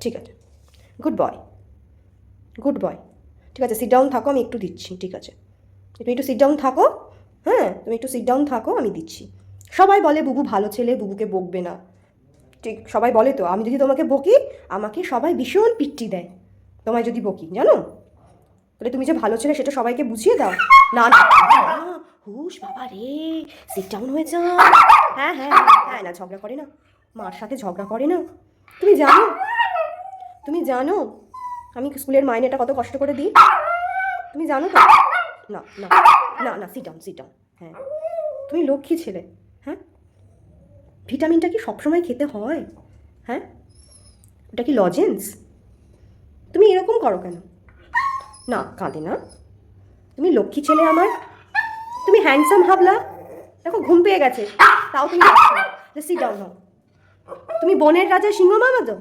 ঠিক আছে, good boy, good boy. ঠিক আছে, সিট ডাউন থাকো, আমি একটু দিচ্ছি। ঠিক আছে, তুমি একটু সিট ডাউন থাকো। হ্যাঁ, তুমি একটু সিট ডাউন থাকো, আমি দিচ্ছি। সবাই বলে বুবু ভালো ছেলে, বুবুকে বকবে না। ঠিক, সবাই বলে তো, আমি যদি তোমাকে বকি আমাকে সবাই ভীষণ পিট্টি দেয় তোমায় যদি বকি, জানো? তাহলে তুমি যে ভালো ছেলে সেটা সবাইকে বুঝিয়ে দাও। না না হুশ বাবা রে, সিট ডাউন হয়ে যা। হ্যাঁ হ্যাঁ হ্যাঁ, না ঝগড়া করে না, মার সাথে ঝগড়া করে না। তুমি জানো, তুমি জানো আমি স্কুলের মাইনেটা কত কষ্ট করে দিই, তুমি জানো তো? না না না না, সিট ডাউন, সিট ডাউন। হ্যাঁ, তুমি লক্ষ্মী ছেলে। হ্যাঁ, ভিটামিনটা কি সবসময় খেতে হয়? হ্যাঁ, ওটা কি লজেন্স? তুমি এরকম করো কেন? না, কাঁদে না, তুমি লক্ষ্মী ছেলে আমার, তুমি হ্যান্ডসাম হাবলা। দেখো ঘুম পেয়ে গেছে, তাও তুমি সিট ডাউন হও। তুমি বনের রাজা সিংহ মামা তো?